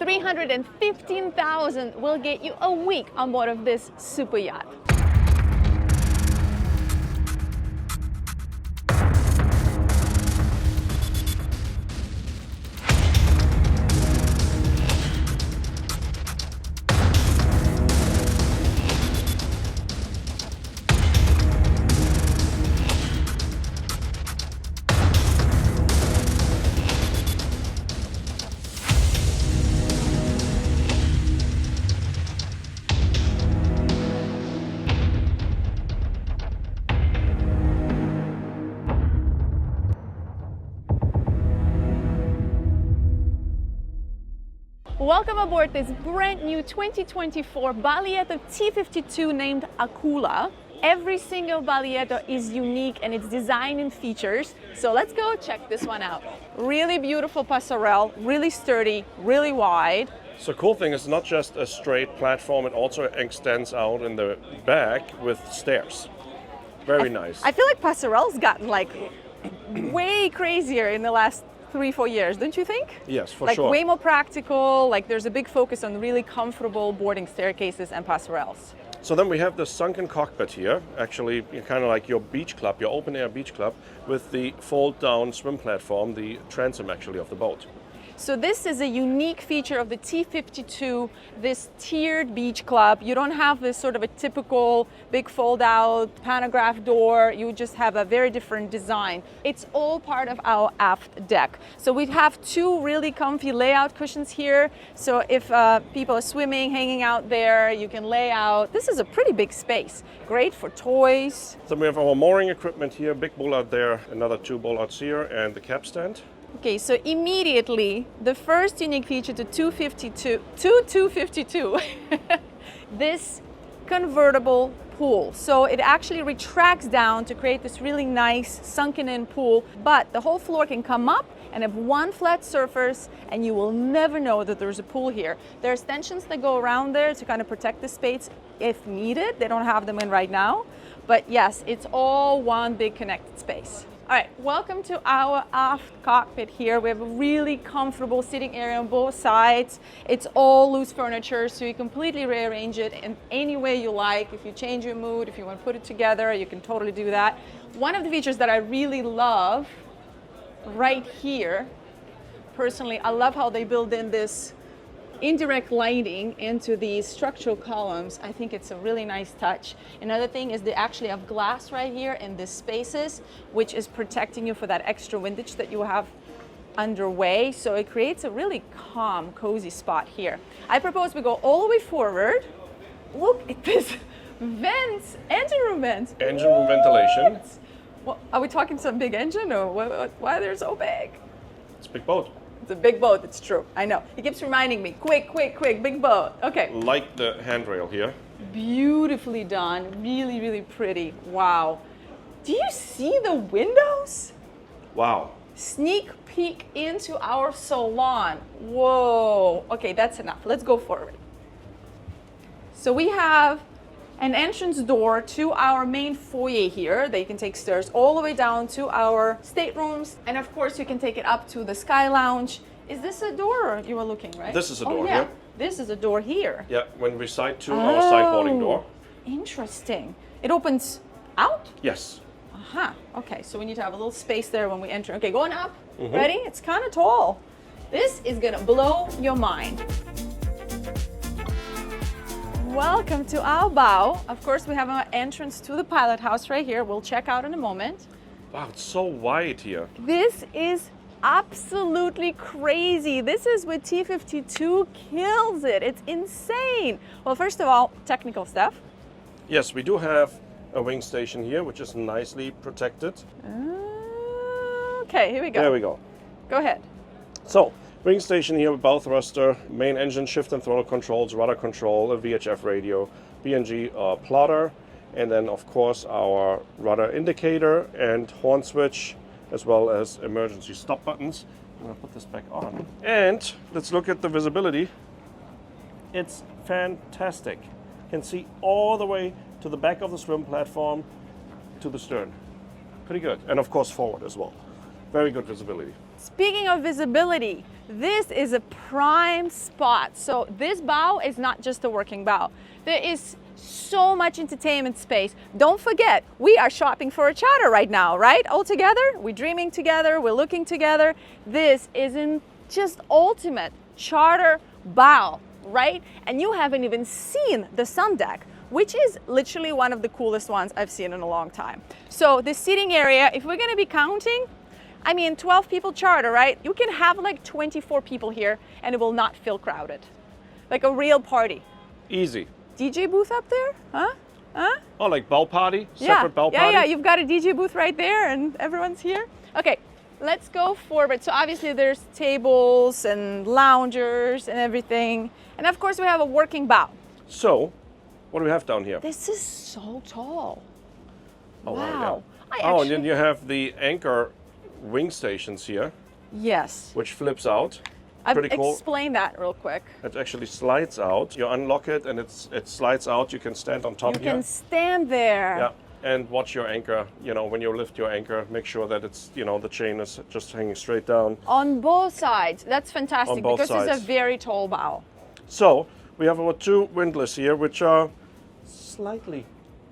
$315,000 will get you a week on board of this super yacht. Welcome aboard this brand new 2024 Baglietto T52 named Akula. Every single Baglietto is unique in its design and features, so let's go check this one out. Really beautiful passerelle, really sturdy, really wide. So cool thing is not just a straight platform, it also extends out in the back with stairs. Very nice. I feel like passerelle's gotten like way crazier in the last 3-4 years, don't you think? Yes, for like sure. Way more practical, like there's a big focus on really comfortable boarding staircases and passerelles. So then we have the sunken cockpit here, actually kind of like your beach club, your open air beach club, with the fold down swim platform, the transom actually of the boat. So this is a unique feature of the T52, this tiered beach club. You don't have this sort of a typical big fold out pantograph door. You just have a very different design. It's all part of our aft deck. So we have two really comfy layout cushions here. So if people are swimming, hanging out there, you can lay out. This is a pretty big space. Great for toys. So we have our mooring equipment here, big bollard there, another 2 bollards here, and the capstan. Okay, so immediately, the first unique feature to 252, this convertible pool. So it actually retracts down to create this really nice sunken in pool, but the whole floor can come up and have one flat surface, and you will never know that there's a pool here. There are extensions that go around there to kind of protect the space if needed. They don't have them in right now, but yes, it's all one big connected space. All right, welcome to our aft cockpit here. We have a really comfortable sitting area on both sides. It's all loose furniture, so you completely rearrange it in any way you like. If you change your mood, if you want to put it together, you can totally do that. One of the features that I really love right here, personally, I love how they build in this indirect lighting into these structural columns. I think it's a really nice touch. Another thing is they actually have glass right here in these spaces, which is protecting you for that extra windage that you have underway. So it creates a really calm, cozy spot here. I propose we go all the way forward. Look at this vents, engine room vents. Engine room ventilation. Well, are we talking some big engine or why they're so big? It's a big boat. It's a big boat, it's true. I know. He keeps reminding me, quick, big boat. Okay. Like the handrail here. Beautifully done. Really, really pretty. Wow. Do you see the windows? Wow. Sneak peek into our salon. Whoa. Okay, that's enough. Let's go forward. So we have an entrance door to our main foyer here. They can take stairs all the way down to our staterooms. And of course, you can take it up to the Sky Lounge. Is this a door you were looking, right? This is a door, yeah. yeah. This is a door here. Yeah, when we side to our sideboarding door. Interesting. It opens out? Yes. Aha. Okay, so we need to have a little space there when we enter. Okay, going up. Ready? It's kind of tall. This is gonna blow your mind. Welcome to our bow. Of course, we have our entrance to the pilot house right here. We'll check out in a moment. Wow, it's so wide here. This is absolutely crazy. This is where T52 kills it. It's insane. Well, first of all, technical stuff. Yes, we do have a wing station here, which is nicely protected. Okay, here we go. There we go. Go ahead. So, wing station here with bow thruster, main engine shift and throttle controls, rudder control, a VHF radio, BNG plotter, and then of course our rudder indicator and horn switch, as well as emergency stop buttons. I'm gonna put this back on. And let's look at the visibility. It's fantastic. You can see all the way to the back of the swim platform to the stern. Pretty good. And of course forward as well. Very good visibility. Speaking of visibility, this is a prime spot. So this bow is not just a working bow. There is so much entertainment space. Don't forget, we are shopping for a charter right now, right? All together, we're dreaming together, we're looking together. This isn't just ultimate charter bow, right? And you haven't even seen the Sundeck, which is literally one of the coolest ones I've seen in a long time. So the seating area, if we're gonna be counting, I mean, 12 people charter, right? You can have like 24 people here and it will not feel crowded. Like a real party. Easy. DJ booth up there, huh? Huh? Oh, like bow party? Separate bow party? Yeah, you've got a DJ booth right there and everyone's here. Okay, let's go forward. So obviously there's tables and loungers and everything. And of course we have a working bow. So, what do we have down here? This is so tall. Oh, Wow. Yeah. And then you have the anchor wing stations here, Yes. which flips out. I've Pretty cool. explained that real quick. It actually slides out. You unlock it and it slides out. You can stand on top You here. can stand there. Yeah, and watch your anchor. You know, when you lift your anchor, make sure that it's, you know, the chain is just hanging straight down. On both sides. That's fantastic On both because it's sides. a very tall bow. So, we have our two windlass here, which are slightly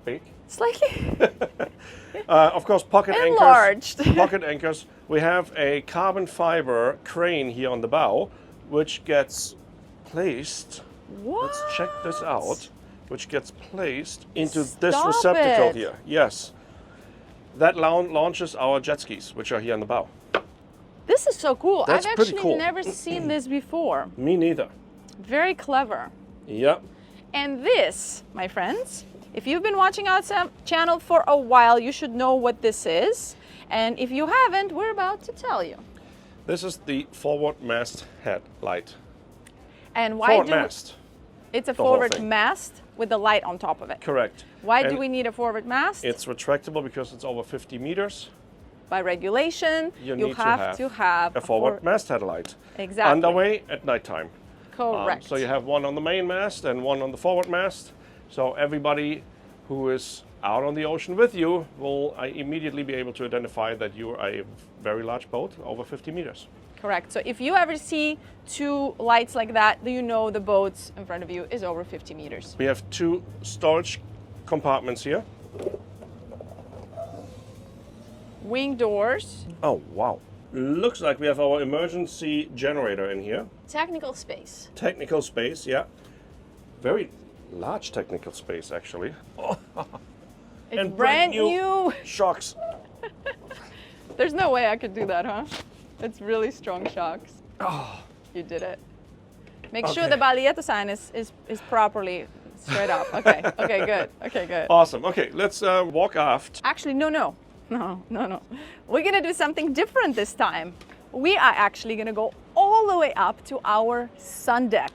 big. Slightly Of course, pocket enlarged. anchors. Pocket anchors. We have a carbon fiber crane here on the bow, which gets placed. What? Let's check this out. Which gets placed into this Stop receptacle it. here. Yes. That launches our jet skis, which are here on the bow. This is so cool. That's I've pretty actually cool. never seen this before. Me neither. Very clever. Yep. And this, my friends, if you've been watching our channel for a while, you should know what this is. And if you haven't, we're about to tell you. This is the forward mast headlight. And why Forward do mast. it's a the whole forward thing. mast with the light on top of it. Correct. Why do And we need a forward mast? It's retractable because it's over 50 meters. By regulation, You you need have to have a forward mast headlight. Exactly. Underway at nighttime. Correct. So you have one on the main mast and one on the forward mast. So everybody who is out on the ocean with you will immediately be able to identify that you are a very large boat over 50 meters. Correct. So if you ever see two lights like that, do you know the boat in front of you is over 50 meters. We have two storage compartments here. Wing doors. Oh, wow. Looks like we have our emergency generator in here. Technical space. Technical space, yeah. Very large technical space, actually. It's And brand brand new. new. Shocks. There's no way I could do that, huh? It's really strong shocks. Oh, You did it. Make sure Okay. the Baglietto sign is properly straight up. Okay, okay, good. Okay, good. awesome. Okay, let's walk aft. Actually, no. We're gonna do something different this time. We are actually gonna go all the way up to our Sundeck.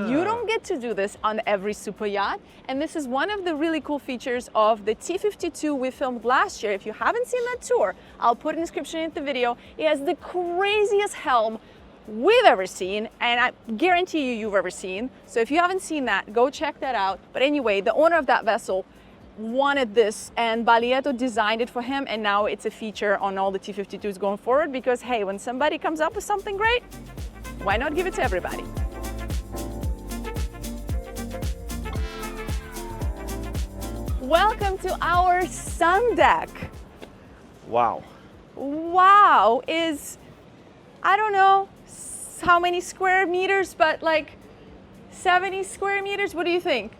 You don't get to do this on every super yacht, and this is one of the really cool features of the T52 we filmed last year. If you haven't seen that tour, I'll put an description in the video. It has the craziest helm we've ever seen, and I guarantee you've ever seen. So if you haven't seen that, go check that out. But anyway, the owner of that vessel wanted this, and Baglietto designed it for him, and now it's a feature on all the T52s going forward because, hey, when somebody comes up with something great, why not give it to everybody? Welcome to our Sundeck. Wow. Wow, is, I don't know how many square meters, but like 70 square meters. What do you think?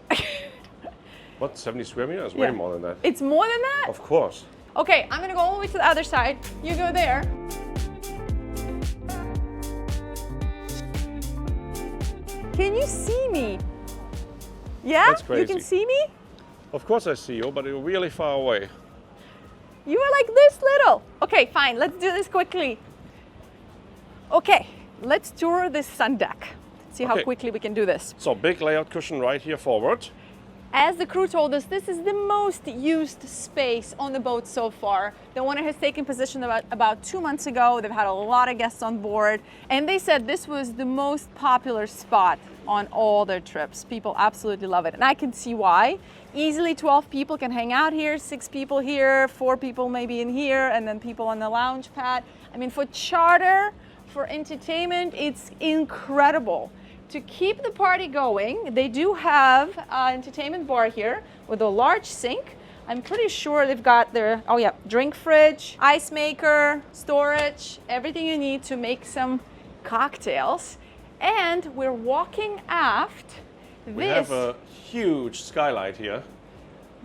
What, 70 square meters? Yeah. Way more than that. It's more than that? Of course. Okay, I'm gonna go all the way to the other side. You go there. Can you see me? Yeah? That's You can crazy. see me? Of course I see you, but you're really far away. You are like this little. Okay, fine, let's do this quickly. Okay, let's tour this Sundeck. See how Okay. quickly we can do this. So big layout cushion right here forward. As the crew told us, this is the most used space on the boat so far. The owner has taken possession about 2 months ago. They've had a lot of guests on board, and they said this was the most popular spot on all their trips. People absolutely love it, and I can see why. Easily 12 people can hang out here, 6 people here, 4 people maybe in here, and then people on the lounge pad. I mean, for charter, for entertainment, it's incredible. To keep the party going, they do have an entertainment bar here with a large sink. I'm pretty sure they've got their, oh yeah, drink fridge, ice maker, storage, everything you need to make some cocktails. And we're walking aft. We have a huge skylight here.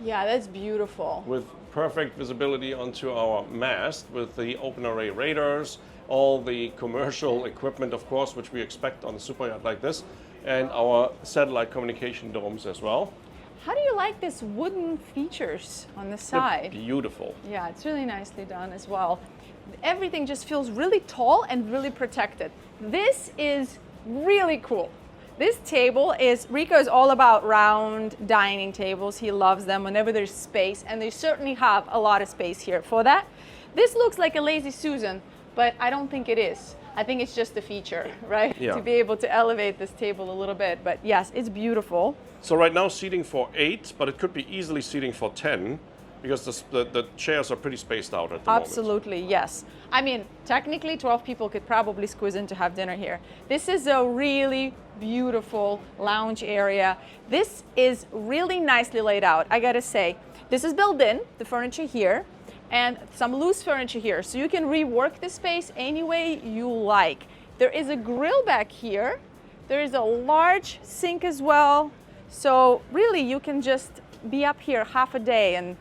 Yeah, that's beautiful. With perfect visibility onto our mast with the open array radars, all the commercial equipment, of course, which we expect on a super yacht like this, and our satellite communication domes as well. How do you like this wooden features on the side? They're beautiful. Yeah, it's really nicely done as well. Everything just feels really tall and really protected. This is really cool. This table is, Rico is all about round dining tables. He loves them whenever there's space, and they certainly have a lot of space here for that. This looks like a Lazy Susan, but I don't think it is. I think it's just a feature, right? Yeah. To be able to elevate this table a little bit, but yes, it's beautiful. So right now seating for 8, but it could be easily seating for 10 because the chairs are pretty spaced out at the moment. Absolutely, yes. I mean, technically 12 people could probably squeeze in to have dinner here. This is a really beautiful lounge area. This is really nicely laid out, I gotta say. This is built in, the furniture here, and some loose furniture here, so you can rework the space any way you like. There is a grill back here. There is a large sink as well. So really you can just be up here half a day and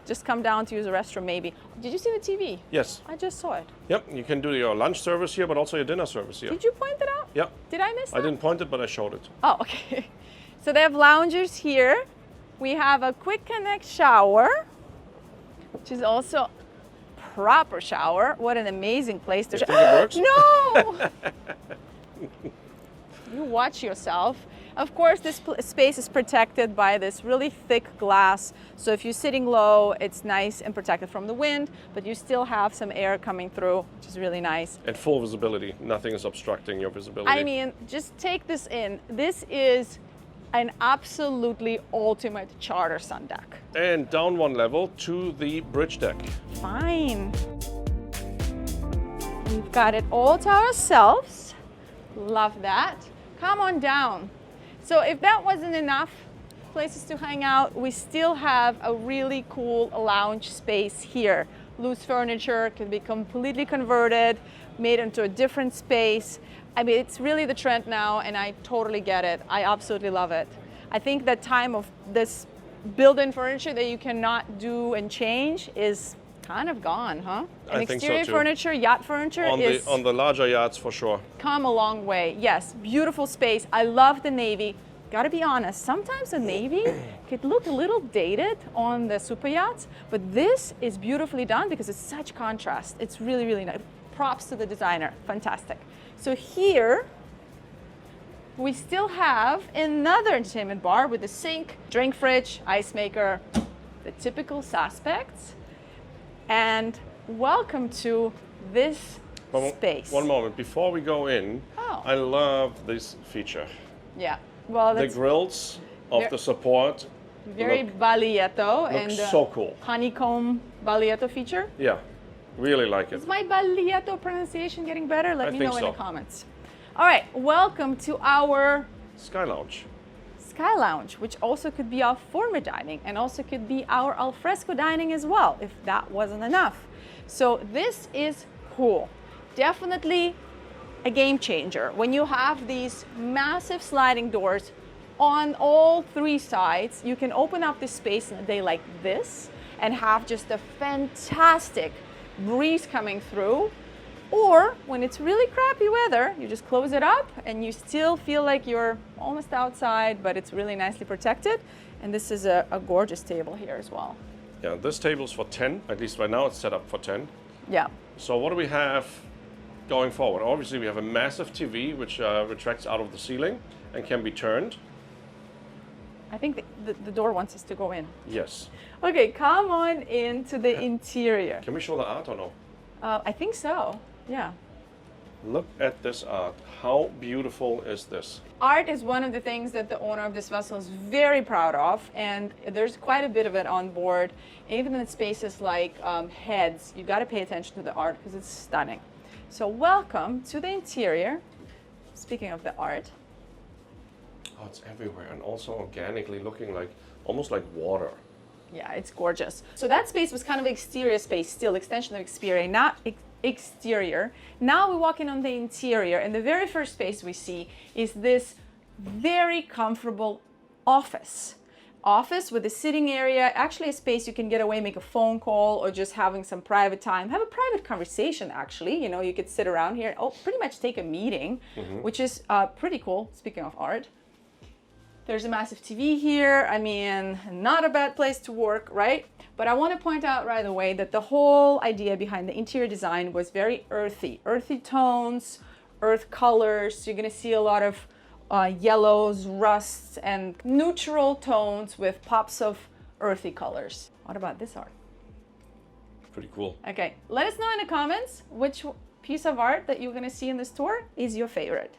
just come down to use the restroom maybe. Did you see the TV? Yes. I just saw it. Yep, you can do your lunch service here, but also your dinner service here. Did you point it out? Yeah. Did I miss that? I didn't point it, but I showed it. Oh, okay. So they have loungers here. We have a quick connect shower, which is also proper shower. What an amazing place to You think it works? No! You watch yourself. Of course, this space is protected by this really thick glass. So if you're sitting low, it's nice and protected from the wind, but you still have some air coming through, which is really nice. And full visibility. Nothing is obstructing your visibility. I mean, just take this in. This is an absolutely ultimate charter sun deck. And down one level to the bridge deck. Fine. We've got it all to ourselves. Love that. Come on down. So if that wasn't enough places to hang out, we still have a really cool lounge space here. Loose furniture can be completely converted, made into a different space. I mean, it's really the trend now, and I totally get it. I absolutely love it. I think that time of this built-in furniture that you cannot do and change is kind of gone, huh? And I think so, exterior too. furniture, yacht furniture is On the larger yachts, for sure. come a long way. Yes, beautiful space. I love the navy. Gotta be honest, sometimes the navy could look a little dated on the super yachts, but this is beautifully done because it's such contrast. It's really, really nice. Props to the designer, fantastic. So here, we still have another entertainment bar with a sink, drink fridge, ice maker, the typical suspects. And welcome to this space. One moment, before we go in, Oh. I love this feature. Yeah, well, The that's grills of the support very Baglietto and so cool. honeycomb Baglietto feature. Yeah, really like it. Is my Baglietto pronunciation getting better? Let I me think know in so. the comments. All right, welcome to our Sky Lounge. Sky Lounge, which also could be our formal dining and also could be our alfresco dining as well, if that wasn't enough. So this is cool. Definitely a game changer. When you have these massive sliding doors on all 3 sides, you can open up this space in a day like this and have just a fantastic breeze coming through. Or when it's really crappy weather, you just close it up and you still feel like you're almost outside, but it's really nicely protected. And this is a gorgeous table here as well. Yeah, this table's for 10. At least right now it's set up for 10. Yeah. So what do we have going forward? Obviously we have a massive TV which retracts out of the ceiling and can be turned. I think the door wants us to go in. Yes. Okay, come on into the interior. Can we show the art or no? I think so, yeah. Look at this art. How beautiful is this? Art is one of the things that the owner of this vessel is very proud of, and there's quite a bit of it on board. Even in spaces like heads, you got to pay attention to the art because it's stunning. So welcome to the interior. Speaking of the art. Oh, it's everywhere, and also organically looking like almost like water. Yeah, it's gorgeous. So that space was kind of exterior space, still extension of exterior, not exterior. Now we walk in on the interior, and the very first space we see is this very comfortable office. Office with a sitting area, actually a space you can get away, make a phone call, or just having some private time, have a private conversation actually. You know, you could sit around here, pretty much take a meeting, which is pretty cool, speaking of art. There's a massive TV here. I mean, not a bad place to work, right? But I want to point out right away that the whole idea behind the interior design was very earthy. Earthy tones, earth colors. You're going to see a lot of yellows, rusts, and neutral tones with pops of earthy colors. What about this art? Pretty cool. Okay, let us know in the comments which piece of art that you're going to see in this tour is your favorite.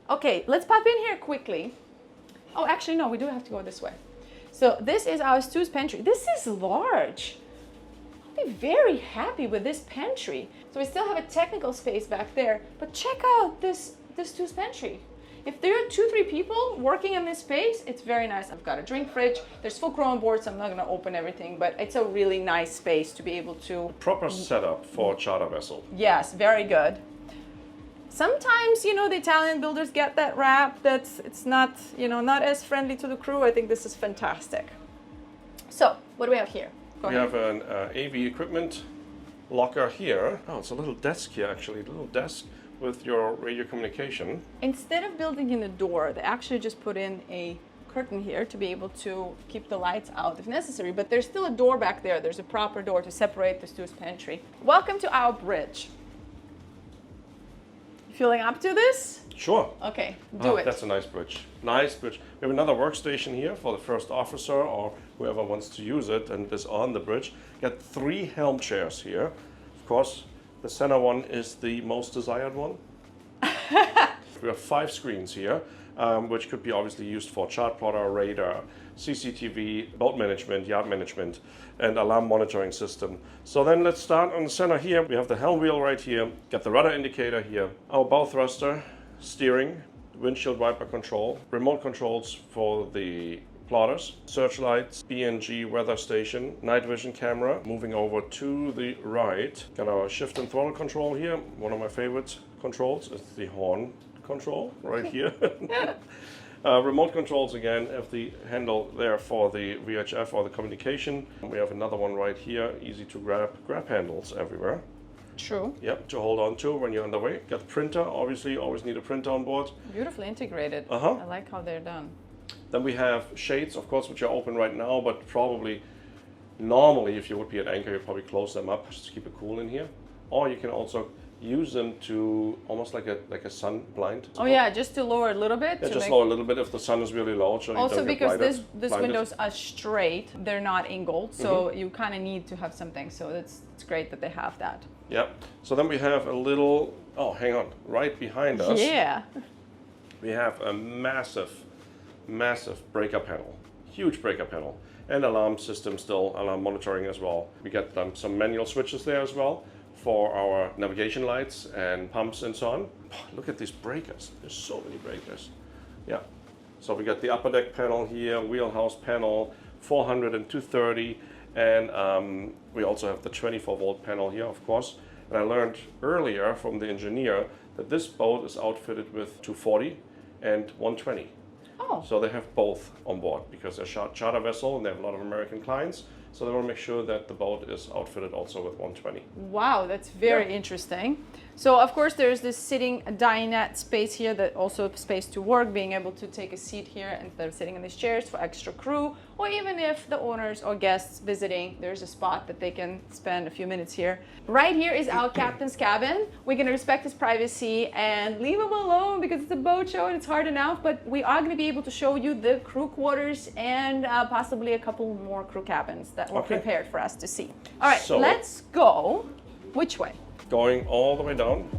Okay, let's pop in here quickly. Oh, actually, no, we do have to go this way. So this is our Stu's pantry. This is large. I'll be very happy with this pantry. So we still have a technical space back there, but check out this Stu's pantry. If there are 2-3 people working in this space, it's very nice. I've got a drink fridge. There's full crew on board, so I'm not gonna open everything, but it's a really nice space to be able to... Proper setup for a charter vessel. Yes, very good. Sometimes, you know, the Italian builders get that rap that it's not, you know, not as friendly to the crew. I think this is fantastic. So, what do we have here? Go ahead. We have an AV equipment locker here. Oh, it's a little desk here, actually. A little desk with your radio communication. Instead of building in a door, they actually just put in a curtain here to be able to keep the lights out if necessary. But there's still a door back there. There's a proper door to separate the Stu's pantry. Welcome to our bridge. Feeling up to this? Sure. Okay, do it. That's a nice bridge. Nice bridge. We have another workstation here for the first officer or whoever wants to use it and is on the bridge. Got 3 helm chairs here. Of course, the center one is the most desired one. We have 5 screens here, which could be obviously used for chart plotter, radar, CCTV, boat management, yacht management, and alarm monitoring system. So then let's start on the center here. We have the helm wheel right here, got the rudder indicator here, our bow thruster, steering, windshield wiper control, remote controls for the plotters, searchlights, BNG weather station, night vision camera. Moving over to the right, got our shift and throttle control here. One of my favorite controls is the horn control right here. Remote controls again have the handle there for the VHF or the communication. We have another one right here, easy to grab handles everywhere. True. Yep, to hold on to when you're on the way. Got the printer, obviously you always need a printer on board. Beautifully integrated. Uh-huh. I like how they're done. Then we have shades, of course, which are open right now, but probably normally if you would be at anchor, you'd probably close them up just to keep it cool in here. Or you can also use them to almost like a sun blind. Oh yeah, just to lower a little bit. Yeah, just lower a little bit if the sun is really low. So also you don't because get this windows are straight, they're not angled, so you kind of need to have something. So it's great that they have that. Yep. So then we have a little, oh hang on, right behind us. Yeah. We have a massive breaker panel, huge breaker panel, and alarm system still, alarm monitoring as well. We got some manual switches there as well for our navigation lights and pumps and so on. Look at these breakers. There's so many breakers. Yeah. So we got the upper deck panel here, wheelhouse panel, 400 and 230, and we also have the 24-volt panel here, of course. And I learned earlier from the engineer that this boat is outfitted with 240 and 120. Oh. So they have both on board because they're a charter vessel and they have a lot of American clients. So they want to make sure that the boat is outfitted also with 120. Wow, that's very interesting. So of course there's this sitting dinette space here, that also space to work, being able to take a seat here instead of sitting in these chairs for extra crew, or even if the owners or guests visiting, there's a spot that they can spend a few minutes here. Right here is our captain's cabin. We're gonna respect his privacy and leave him alone because it's a boat show and it's hard enough, but we are gonna be able to show you the crew quarters and possibly a couple more crew cabins that were prepared for us to see. All right, so let's go. Which way? Going all the way down.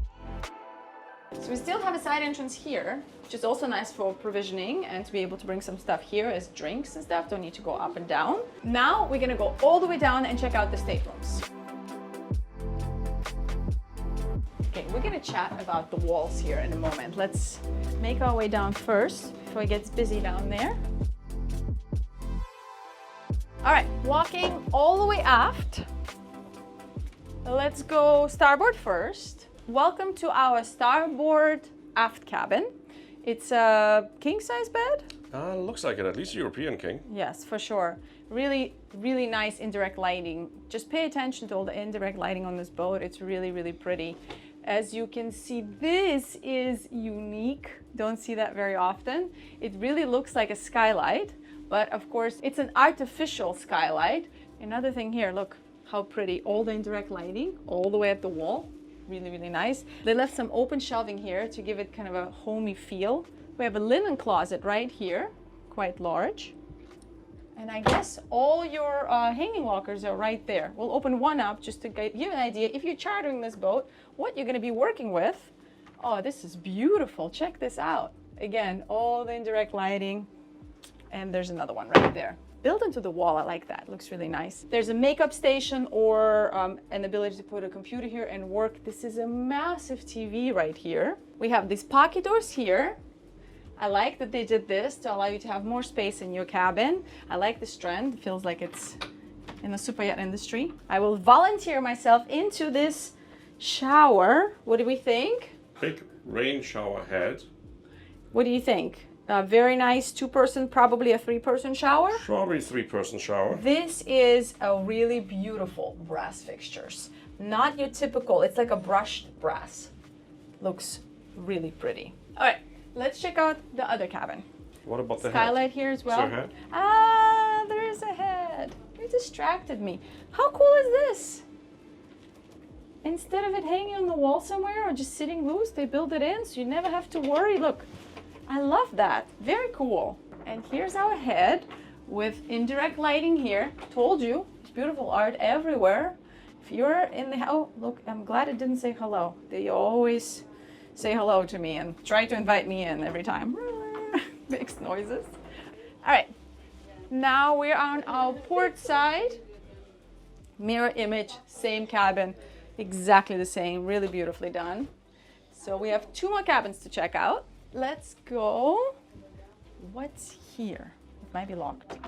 So we still have a side entrance here, which is also nice for provisioning and to be able to bring some stuff here as drinks and stuff. Don't need to go up and down. Now we're gonna go all the way down and check out the staterooms. Okay, we're gonna chat about the walls here in a moment. Let's make our way down first before it gets busy down there. All right, walking all the way aft. Let's go starboard first. Welcome to our starboard aft cabin. It's a king size bed. Looks like it, at least European king. Yes, for sure. Really, really nice indirect lighting. Just pay attention to all the indirect lighting on this boat. It's really, really pretty. As you can see, this is unique. Don't see that very often. It really looks like a skylight, but of course it's an artificial skylight. Another thing here, look. How pretty, all the indirect lighting, all the way at the wall. Really, really nice. They left some open shelving here to give it kind of a homey feel. We have a linen closet right here, quite large. And I guess all your hanging lockers are right there. We'll open one up just to give you an idea, if you're chartering this boat, what you're gonna be working with. Oh, this is beautiful, check this out. Again, all the indirect lighting. And there's another one right there. Built into the wall, I like that, looks really nice. There's a makeup station or an ability to put a computer here and work. This is a massive TV right here. We have these pocket doors here. I like that they did this to allow you to have more space in your cabin. I like this trend, it feels like it's in the super yacht industry. I will volunteer myself into this shower. What do we think? Big rain shower head. What do you think? Very nice two-person, probably a three-person shower. Probably three-person shower. This is a really beautiful brass fixtures. Not your typical, it's like a brushed brass. Looks really pretty. All right, let's check out the other cabin. What about the skylight head? here as well? Is there a head? Ah, there is a head. You distracted me. How cool is this? Instead of it hanging on the wall somewhere or just sitting loose, they build it in so you never have to worry. Look. I love that, very cool. And here's our head with indirect lighting here. Told you, it's beautiful art everywhere. If you're in the, oh, look, I'm glad it didn't say hello. They always say hello to me and try to invite me in every time. Makes noises. All right, now we're on our port side. Mirror image, same cabin, exactly the same, really beautifully done. So we have two more cabins to check out. Let's go. What's here? It might be locked.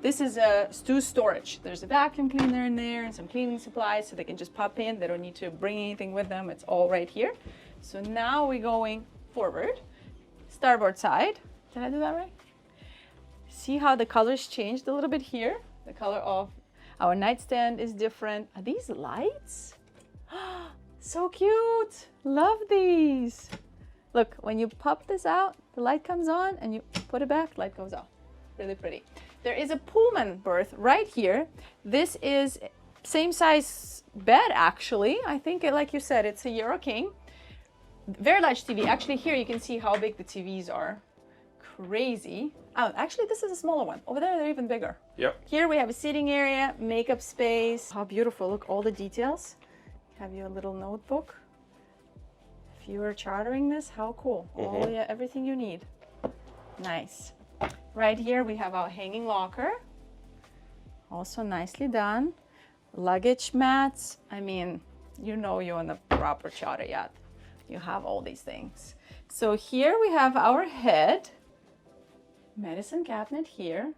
This is a stew storage. There's a vacuum cleaner in there and some cleaning supplies so they can just pop in. They don't need to bring anything with them. It's all right here. So now we're going forward. Starboard side. Did I do that right? See how the colors changed a little bit here? The color of our nightstand is different. Are these lights? So cute. Love these. Look, when you pop this out, the light comes on and you put it back, light goes off. Really pretty. There is a Pullman berth right here. This is same size bed actually. I think, like you said, it's a Euro King. Very large TV. Actually here you can see how big the TVs are. Crazy. Oh, actually this is a smaller one. Over there they're even bigger. Yep. Here we have a seating area, makeup space. How beautiful, look, all the details. Have your little notebook. If you were chartering this, how cool. Everything you need. Nice. Right here we have our hanging locker. Also nicely done. Luggage mats. I mean, you know you're on the proper charter yacht. You have all these things. So here we have our head. Medicine cabinet here.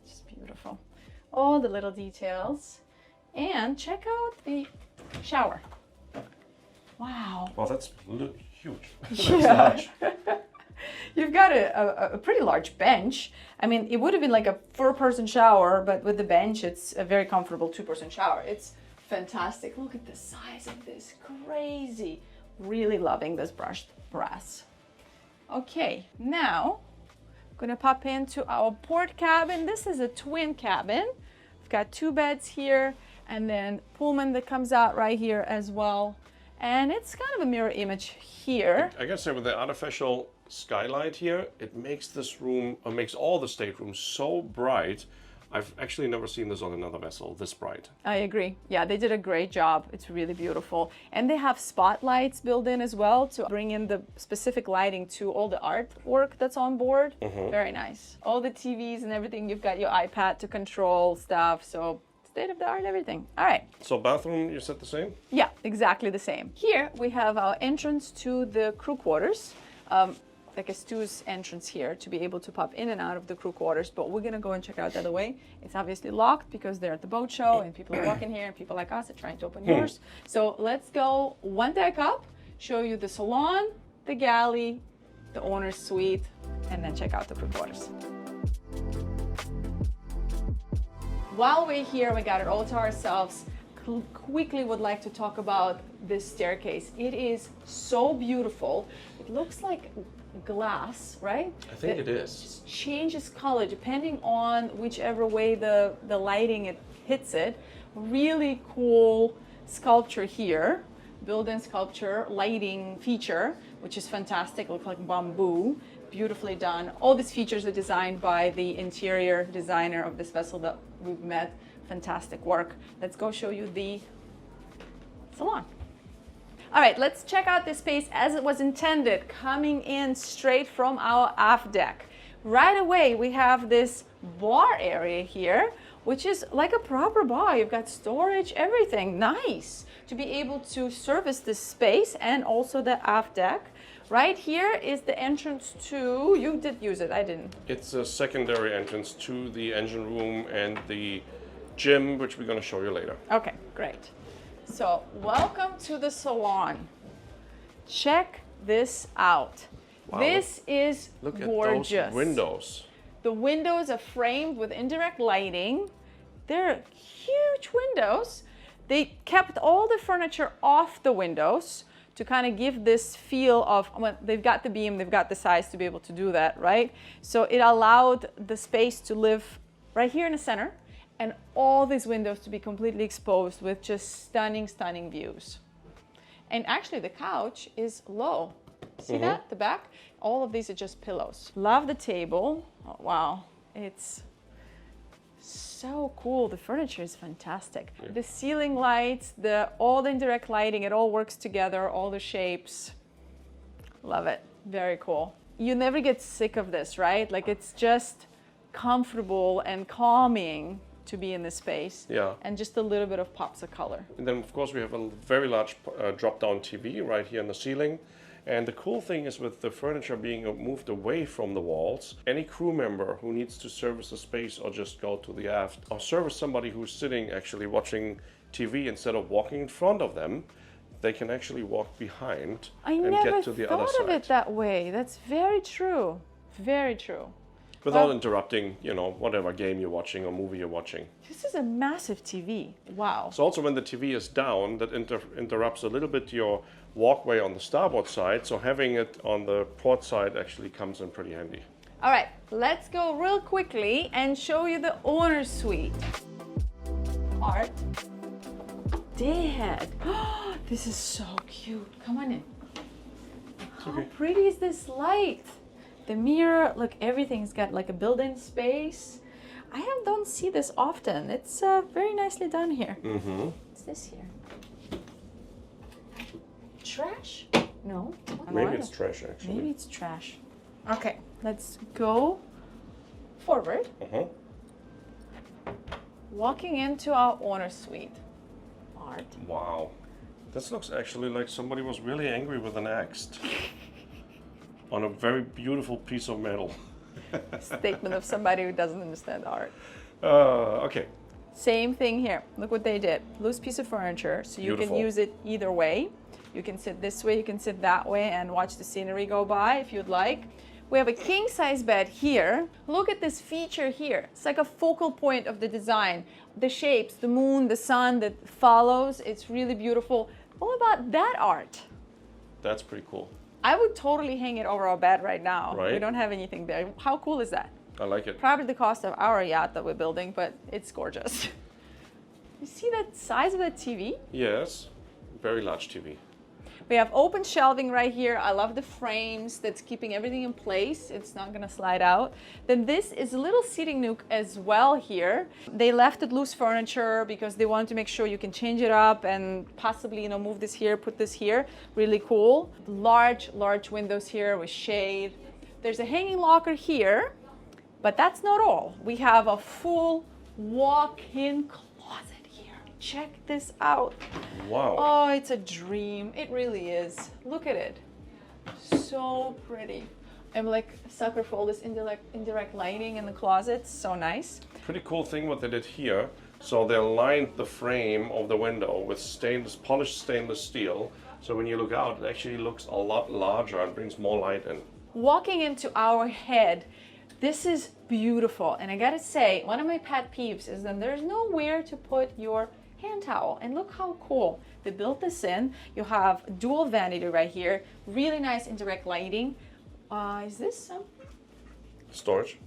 Just beautiful. All the little details. And check out the shower. Wow. Well, that's huge. Yeah. You've got a pretty large bench. I mean, it would have been like a four-person shower, but with the bench, it's a very comfortable two-person shower. It's fantastic. Look at the size of this. Crazy. Really loving this brushed brass. Okay, now I'm gonna pop into our port cabin. This is a twin cabin. We've got 2 beds here and then Pullman that comes out right here as well. And it's kind of a mirror image here. I gotta say, with the artificial skylight here, it makes this room, or makes all the staterooms so bright. I've actually never seen this on another vessel, this bright. I agree. Yeah, they did a great job. It's really beautiful. And they have spotlights built in as well to bring in the specific lighting to all the artwork that's on board. Very nice. All the TVs and everything. You've got your iPad to control stuff. So state of the art, everything. All right. So bathroom, you said the same? Yeah, exactly the same. Here we have our entrance to the crew quarters. Like a Stu's entrance here to be able to pop in and out of the crew quarters, but we're gonna go and check out the other way. It's obviously locked because they're at the boat show and people are walking here and people like us are trying to open yours. So let's go 1 deck up, show you the salon, the galley, the owner's suite, and then check out the crew quarters. While we're here, we got it all to ourselves. Quickly would like to talk about this staircase. It is so beautiful. It looks like glass, right? I think it is. Changes color depending on whichever way the lighting it hits it. Really cool sculpture here, built-in sculpture, lighting feature, which is fantastic. Looks like bamboo, beautifully done. All these features are designed by the interior designer of this vessel that we've met. Fantastic work. Let's go show you the salon. All right, let's check out this space as it was intended, coming in straight from our aft deck. Right away, we have this bar area here, which is like a proper bar. You've got storage, everything. Nice to be able to service this space and also the aft deck. Right here is the entrance to, you did use it, I didn't. It's a secondary entrance to the engine room and the gym, which we're going to show you later. Okay, great. So welcome to the salon. Check this out. Wow. This is Look gorgeous. at those windows. The windows are framed with indirect lighting. They're huge windows. They kept all the furniture off the windows to kind of give this feel of, well, they've got the beam, they've got the size to be able to do that, right? So it allowed the space to live right here in the center and all these windows to be completely exposed with just stunning, stunning views. And actually the couch is low. See that, the back? All of these are just pillows. Love the table. Oh, wow, it's so cool. The furniture is fantastic. Yeah. The ceiling lights, all the indirect lighting, it all works together, all the shapes. Love it, very cool. You never get sick of this, right? Like it's just comfortable and calming to be in this space. Yeah. And just a little bit of pops of color. And then of course we have a very large drop-down TV right here in the ceiling. And the cool thing is with the furniture being moved away from the walls, any crew member who needs to service the space or just go to the aft or service somebody who's sitting actually watching TV instead of walking in front of them, they can actually walk behind and get to the other side. I never thought of it that way. That's very true. Very true. Without interrupting, you know, whatever game you're watching or movie you're watching. This is a massive TV. Wow. So also when the TV is down, that interrupts a little bit your walkway on the starboard side. So having it on the port side actually comes in pretty handy. All right, let's go real quickly and show you the owner's suite. Art. Dayhead. This is so cute. Come on in. How pretty is this light? The mirror, look, everything's got like a built-in space. don't see this often. It's very nicely done here. What's this here? Trash? No. Maybe it's trash, actually. Maybe it's trash. Okay, let's go forward. Walking into our owner suite. Art. Wow. This looks actually like somebody was really angry with an axe on a very beautiful piece of metal. Statement of somebody who doesn't understand art. Okay. Same thing here. Look what they did. Loose piece of furniture, so you can use it either way. You can sit this way, you can sit that way and watch the scenery go by if you'd like. We have a king size bed here. Look at this feature here. It's like a focal point of the design. The shapes, the moon, the sun that follows, it's really beautiful. All about that art. That's pretty cool. I would totally hang it over our bed right now. Right. We don't have anything there. How cool is that? I like it. Probably the cost of our yacht that we're building, but it's gorgeous. You see that size of that TV? Yes, very large TV. We have open shelving right here. I love the frames that's keeping everything in place. It's not gonna slide out. Then this is a little seating nook as well here. They left it loose furniture because they wanted to make sure you can change it up and possibly, you know, move this here, put this here. Really cool. Large windows here with shade. There's a hanging locker here, but that's not all. We have a full walk-in closet. Check this out. Wow. Oh, it's a dream. It really is. Look at it. So pretty. I'm like a sucker for all this indirect lighting in the closet. So nice. Pretty cool thing what they did here. So they lined the frame of the window with polished stainless steel. So when you look out, it actually looks a lot larger and brings more light in. Walking into our head, this is beautiful. And I gotta say, one of my pet peeves is that there's nowhere to put your hand towel, and look how cool they built this in. You have dual vanity right here, really nice indirect lighting. Is this some storage?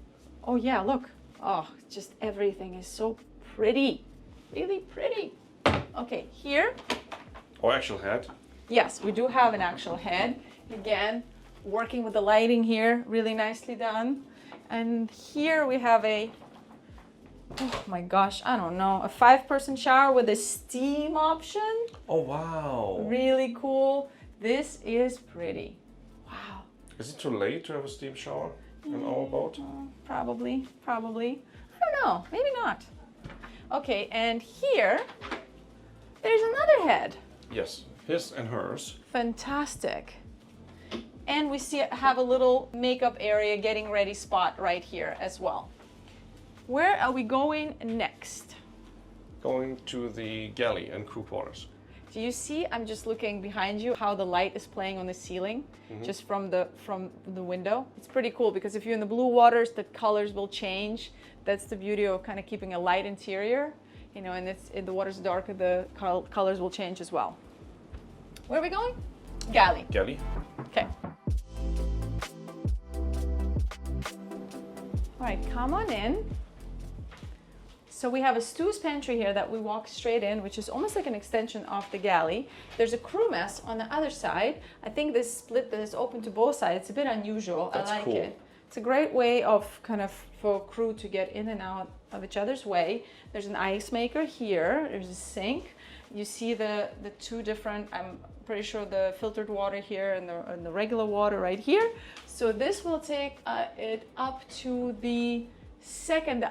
Oh yeah, look. Oh, just everything is so pretty, really pretty. Okay, here. Oh, actual head. Yes, we do have an actual head. Again, working with the lighting here, really nicely done. And here we have oh my gosh, I don't know, a 5-person shower with a steam option. Oh, wow. Really cool. This is pretty. Wow. Is it too late to have a steam shower in our boat? Probably. I don't know, maybe not. Okay, and here, there's another head. Yes, his and hers. Fantastic. And we have a little makeup area, getting ready spot right here as well. Where are we going next? Going to the galley and crew quarters. Do you see, I'm just looking behind you, how the light is playing on the ceiling, just from the window. It's pretty cool because if you're in the blue waters, the colors will change. That's the beauty of kind of keeping a light interior, you know, and if the water's darker, the colors will change as well. Where are we going? Galley. Galley. Okay. All right, come on in. So we have a stew's pantry here that we walk straight in, which is almost like an extension of the galley. There's a crew mess on the other side. I think this split that is open to both sides, it's a bit unusual. That's I like cool. it. It's a great way of kind of for crew to get in and out of each other's way. There's an ice maker here. There's a sink. You see the two different, I'm pretty sure the filtered water here and the regular water right here. So this will take it up to the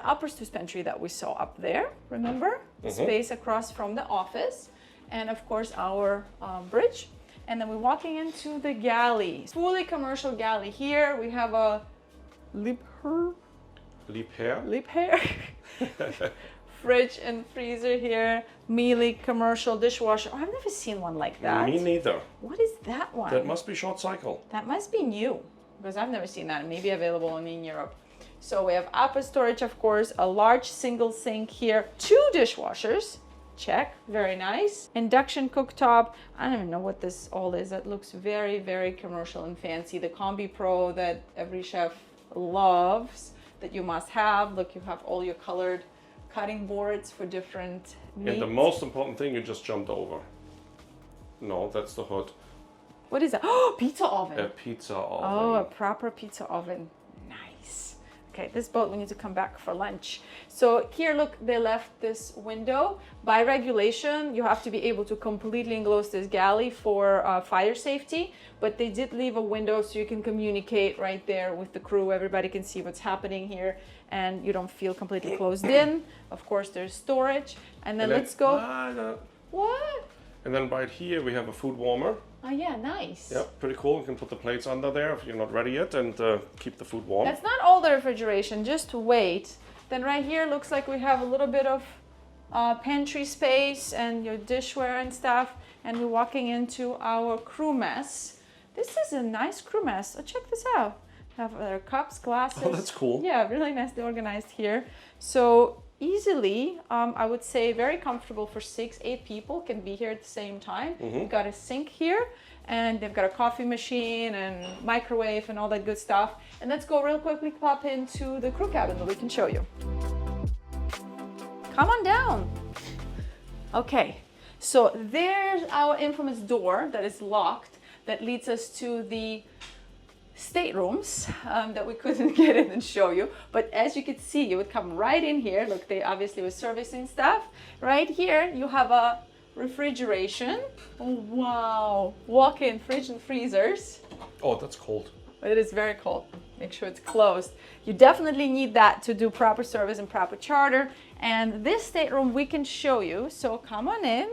upper stew's pantry that we saw up there, remember? Space across from the office, and of course our bridge. And then we're walking into the galley, fully commercial galley. Here we have a leap hair fridge and freezer here, Miele commercial dishwasher. Oh, I've never seen one like that. Me neither. What is that one? That must be short cycle. That must be new because I've never seen that. Maybe available only in Europe. So we have upper storage, of course, a large single sink here, 2 dishwashers, check, very nice. Induction cooktop, I don't even know what this all is. That looks very, very commercial and fancy. The Combi Pro that every chef loves, that you must have. Look, you have all your colored cutting boards for different meats. And the most important thing you just jumped over. No, that's the hood. What is that? Oh, pizza oven. A pizza oven. Oh, a proper pizza oven. Nice. Okay, this boat, we need to come back for lunch. So here, look, they left this window. By regulation, you have to be able to completely enclose this galley for fire safety, but they did leave a window so you can communicate right there with the crew. Everybody can see what's happening here and you don't feel completely closed in. Of course, there's storage. And then let's go. What? And then right here, we have a food warmer. Oh yeah, nice. Yeah, pretty cool. You can put the plates under there if you're not ready yet and keep the food warm. That's not all the refrigeration, just wait. Then right here looks like we have a little bit of pantry space and your dishware and stuff. And we're walking into our crew mess. This is a nice crew mess. Oh, check this out. Have their cups, glasses. Oh, that's cool. Yeah, really nicely organized here. So easily, I would say very comfortable for 6-8 people can be here at the same time. You've got a sink here, and they've got a coffee machine and microwave and all that good stuff. And let's go real quickly pop into the crew cabin that we can show you. Come on down. Okay, so there's our infamous door that is locked that leads us to the staterooms that we couldn't get in and show you. But as you can see, you would come right in here. Look, they obviously were servicing stuff. Right here, you have a refrigeration. Oh, wow. Walk-in fridge and freezers. Oh, that's cold. It is very cold. Make sure it's closed. You definitely need that to do proper service and proper charter. And this stateroom we can show you. So come on in.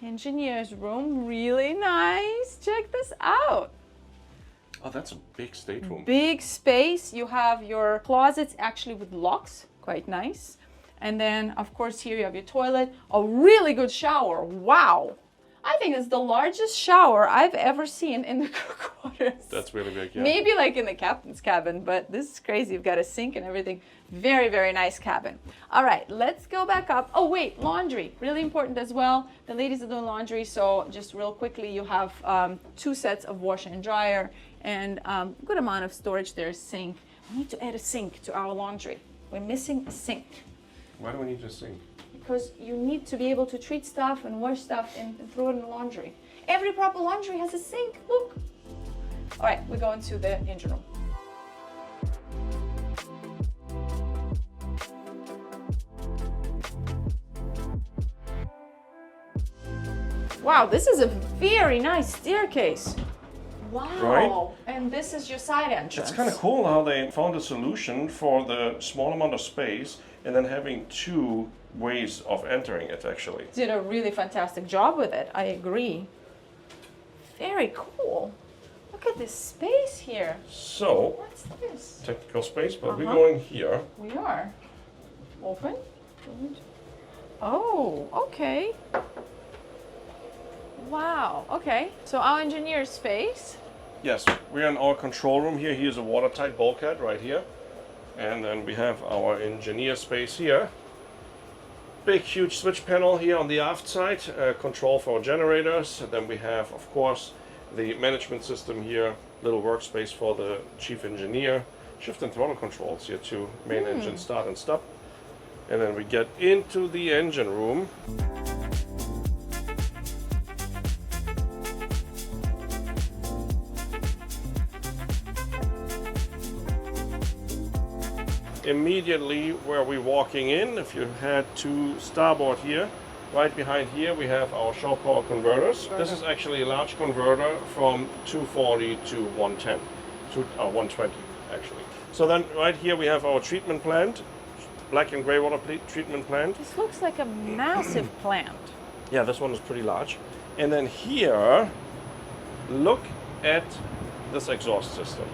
Engineer's room, really nice. Check this out. Oh, that's a big stateroom. Big space. You have your closets actually with locks. Quite nice. And then, of course, here you have your toilet. A really good shower. Wow. I think it's the largest shower I've ever seen in the crew quarters. That's really big, yeah. Maybe like in the captain's cabin, but this is crazy. You've got a sink and everything. Very, very nice cabin. All right, let's go back up. Oh, wait, laundry. Really important as well. The ladies are doing laundry, so just real quickly, you have 2 sets of washer and dryer and good amount of storage there, sink. We need to add a sink to our laundry. We're missing a sink. Why do we need a sink? Because you need to be able to treat stuff and wash stuff and throw it in the laundry. Every proper laundry has a sink, look. All right, we go into the engine room. Wow, this is a very nice staircase. Wow, Right? And this is your side entrance. It's kind of cool how they found a solution for the small amount of space and then having 2 ways of entering it, actually. Did a really fantastic job with it, I agree. Very cool. Look at this space here. So, What's this? technical space, but we're going here. We are. Open. Oh, okay. Wow, okay. So our engineer's space. Yes, we're in our control room here. Here's a watertight bulkhead right here. And then we have our engineer space here. Big, huge switch panel here on the aft side, control for our generators. And then we have, of course, the management system here, little workspace for the chief engineer. Shift and throttle controls here too, main engine start and stop. And then we get into the engine room. Immediately where we're walking in, if you head to starboard here, right behind here we have our shore power converters. This is actually a large converter from 240 to 110, to 120 actually. So then right here we have our treatment plant, black and gray water treatment plant. This looks like a massive plant. Yeah, this one is pretty large. And then here, look at this exhaust system.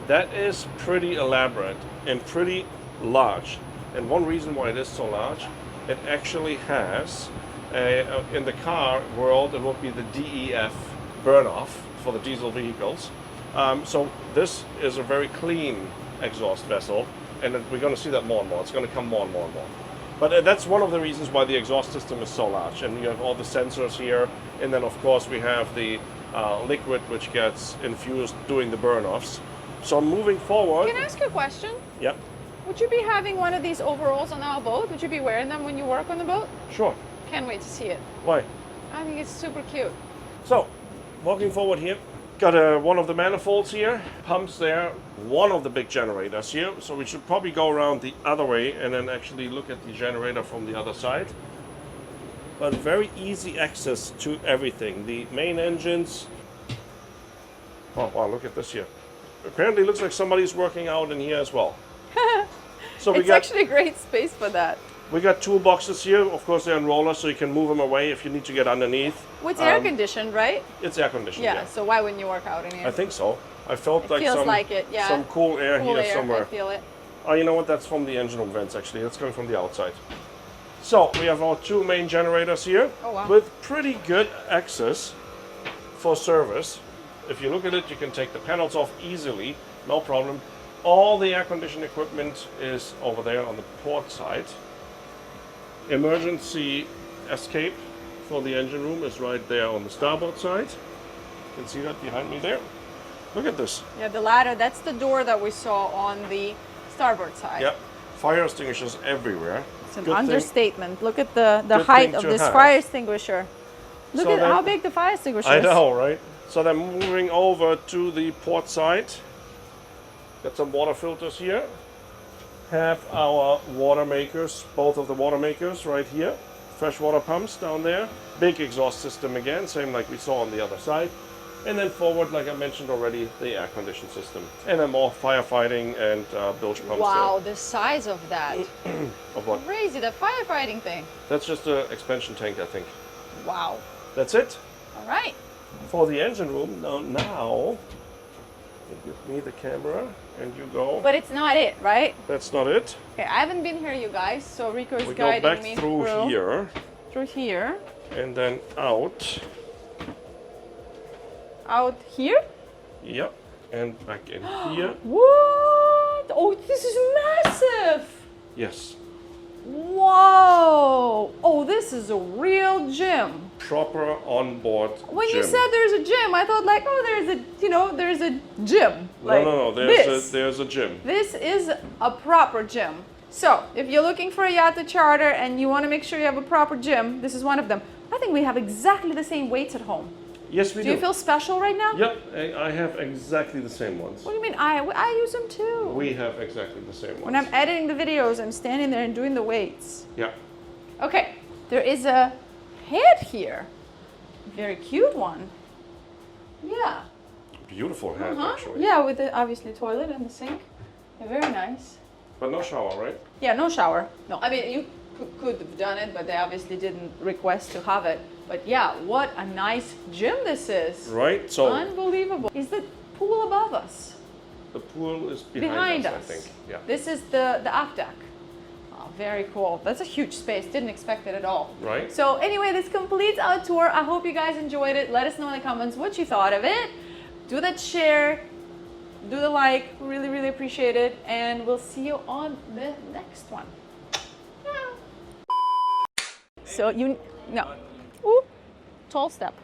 That is pretty elaborate and pretty large. And one reason why it is so large, it actually has, in the car world, it would be the DEF burn-off for the diesel vehicles. So this is a very clean exhaust vessel, and we're going to see that more and more. It's going to come more and more and more. But that's one of the reasons why the exhaust system is so large. And you have all the sensors here, and then of course we have the liquid which gets infused doing the burn-offs. So moving forward... Can I ask you a question? Yep. Would you be having one of these overalls on our boat? Would you be wearing them when you work on the boat? Sure. Can't wait to see it. Why? I think it's super cute. So, walking forward here, got one of the manifolds here, pumps there, one of the big generators here. So we should probably go around the other way and then actually look at the generator from the other side. But very easy access to everything. The main engines. Oh wow, look at this here. Apparently looks like somebody's working out in here as well. So It's actually a great space for that. We got toolboxes here. Of course, they're on rollers, so you can move them away if you need to get underneath. Well, it's air conditioned, right? It's air conditioned. Yeah, so why wouldn't you work out in here? I think so. I felt It feels like it, yeah. some cool air Cool here air, somewhere. I feel it. Oh, you know what? That's from the engine room vents, actually. That's coming from the outside. So we have our 2 main generators here. Oh, wow. With pretty good access for service. If you look at it, you can take the panels off easily, no problem. All the air conditioning equipment is over there on the port side. Emergency escape for the engine room is right there on the starboard side. You can see that behind me there. Look at this. Yeah, the ladder, that's the door that we saw on the starboard side. Yep. Fire extinguishers everywhere. It's an Good thing- understatement. Look at the Good height thing of to this have. fire extinguisher. Look So at then- how big the fire extinguisher I is. know, right? So then moving over to the port side. Got some water filters here. Have our water makers, both of the water makers right here. Fresh water pumps down there. Big exhaust system again, same like we saw on the other side. And then forward, like I mentioned already, the air condition system. And then more firefighting and bilge pumps Wow, the size of that. there. Of what? Crazy, the firefighting thing. That's just an expansion tank, I think. Wow. That's it All right. for the engine room. Now you give me the camera and you go. But it's not it, right? That's not it. Okay, I haven't been here, you guys, so Rico is We go guiding back me through here Through here. and then out. Out here? Yep. And back in here. What? Oh, this is massive. Yes. Whoa. Oh, this is a real gym. Proper onboard When gym. you said there's a gym, I thought like, oh, there's a gym. No, Like no, no. this. There's a gym. This is a proper gym. So, if you're looking for a yacht to charter and you want to make sure you have a proper gym, this is one of them. I think we have exactly the same weights at home. Yes, we do. Do you feel special right now? Yep. I have exactly the same ones. What do you mean? I use them too. We have exactly the same ones. When I'm editing the videos, I'm standing there and doing the weights. Yeah. Okay, there is a head here. Very cute one. Yeah. Beautiful head, actually. Yeah, with the obviously toilet and the sink. Yeah, very nice. But no shower, right? Yeah, no shower. No, I mean you could have done it, but they obviously didn't request to have it. But yeah, what a nice gym this is. Right. So Unbelievable. Is the pool above us? the pool is behind us, I think. Yeah. This is the aft deck. Oh, very cool. That's a huge space. Didn't expect it at all. Right. So anyway, this completes our tour. I hope you guys enjoyed it. Let us know in the comments what you thought of it. Do that share. Do the like. Really, really appreciate it. And we'll see you on the next one. So no. Ooh, tall step.